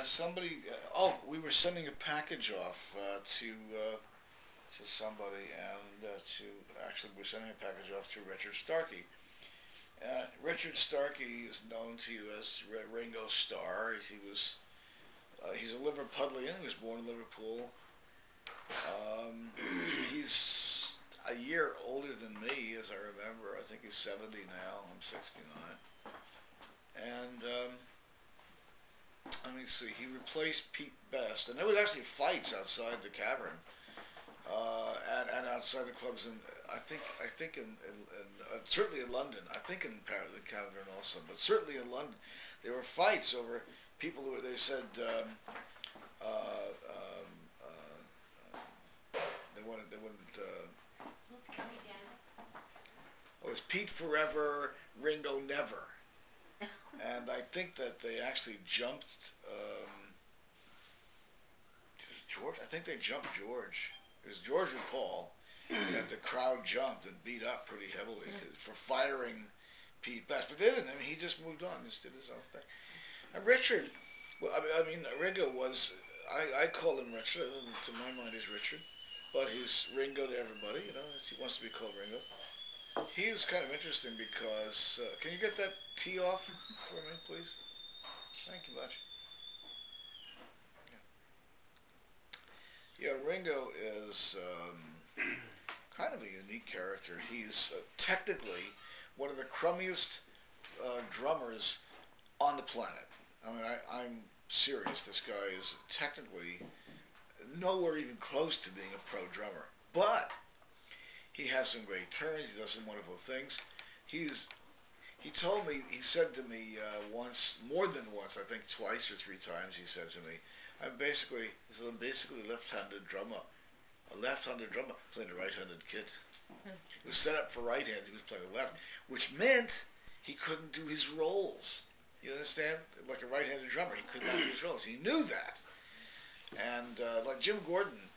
somebody. We were sending a package off to somebody, and to actually we're sending a package off to Richard Starkey. Richard Starkey is known to you as Ringo Starr. He's a Liverpudlian. He was born in Liverpool. Um, he's a year older than me, as I remember. I think he's 70 now. I'm 69. And let me see. He replaced Pete Best, and there was actually fights outside the cavern, and outside the clubs. And I think in certainly in London. I think in the cavern also, but certainly in London, there were fights over people who they said uh, um, they wanted. It was Pete forever, Ringo never. And I think that they actually jumped George. I think they jumped George. It was George and Paul that the crowd jumped and beat up pretty heavily for firing Pete Best. But they didn't. I mean, he just moved on, just did his own thing. And Richard, well, I mean, Ringo was. I call him Richard. To my mind, he's Richard, but he's Ringo to everybody. You know, he wants to be called Ringo. He is kind of interesting because can you get that tea off for me, please? Thank you much. Yeah, Ringo is kind of a unique character. He's technically one of the crummiest drummers on the planet. I mean, I'm serious. This guy is technically nowhere even close to being a pro drummer. But he has some great turns. He does some wonderful things. He told me, he said to me once, more than once, I think twice or three times, he said to me, I'm basically left-handed drummer. A left-handed drummer playing a right-handed kid. He was set up for right hand. He was playing a left, which meant he couldn't do his rolls. You understand? Like a right-handed drummer, he could not do his rolls. He knew that. And like Jim Gordon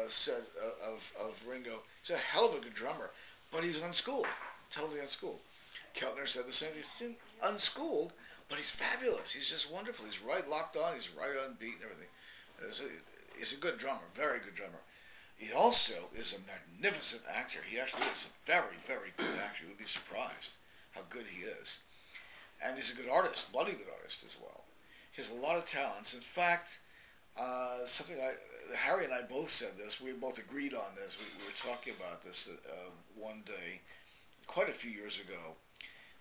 said of Ringo, he's a hell of a good drummer, but he's unschooled, totally unschooled. Keltner said the same. He's unschooled, but he's fabulous. He's just wonderful. He's right locked on. He's right on beat and everything. He's a good drummer, very good drummer. He also is a magnificent actor. He actually is a very, very good actor. You would be surprised how good he is. And he's a good artist, bloody good artist as well. He has a lot of talents. In fact, Harry and I both said this. We both agreed on this. We were talking about this one day, quite a few years ago.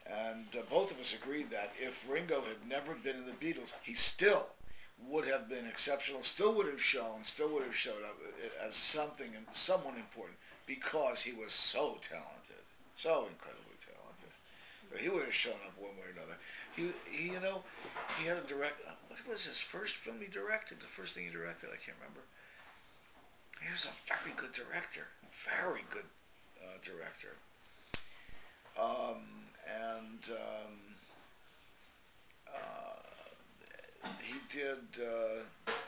And both of us agreed that if Ringo had never been in the Beatles, he still would have been exceptional, still would have showed up as someone important, because he was so talented, so incredibly talented. So he would have shown up one way or another. He had a what was his first film he directed? The first thing he directed, I can't remember. He was a very good director, very good director. And he did.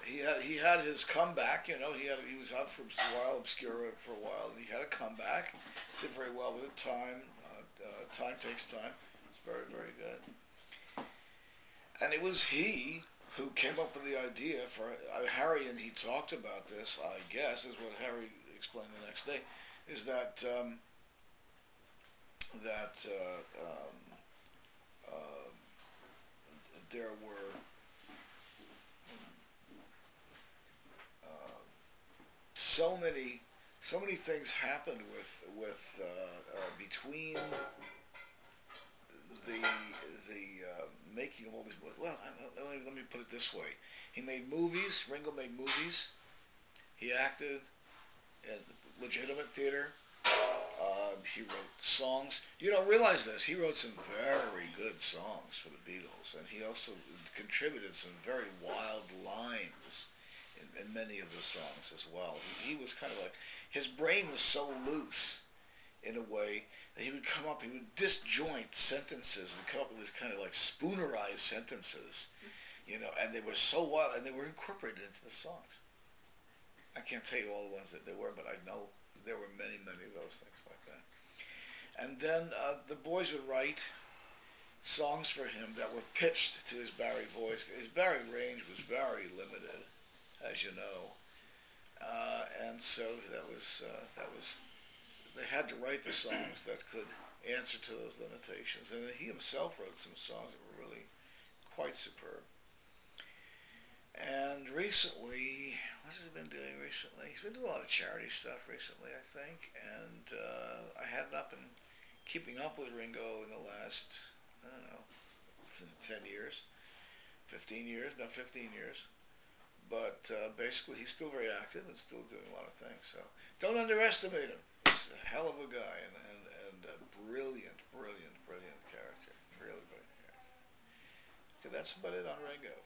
He had his comeback. You know, he was out for a while, obscure for a while, and he had a comeback. Did very well with it. Time takes time. It's very, very good. And it was he who came up with the idea for Harry, and he talked about this. I guess is what Harry explained the next day. Is that there were so many things happened with between the making of all these movies. Well, let me put it this way: he made movies. Ringo made movies. He acted in legitimate theater. He wrote songs. You don't realize this. He wrote some very good songs for the Beatles, and he also contributed some very wild lines in many of the songs as well. He was kind of like, his brain was so loose in a way that he would disjoint sentences and come up with this kind of like spoonerized sentences, and they were so wild, and they were incorporated into the songs. I can't tell you all the ones that there were, but I know there were many, many of those things like that. And then the boys would write songs for him that were pitched to his Barry voice. His Barry range was very limited, as you know, and so that was they had to write the songs that could answer to those limitations. And he himself wrote some songs that were really quite superb. And recently, what has he been doing recently? He's been doing a lot of charity stuff recently, I think. And I have not been keeping up with Ringo in the last, I don't know, 10 years, 15 years, no, 15 years. But basically, he's still very active and still doing a lot of things. So don't underestimate him. He's a hell of a guy and a brilliant, brilliant, brilliant character. Really brilliant character. Okay, that's about it on Ringo.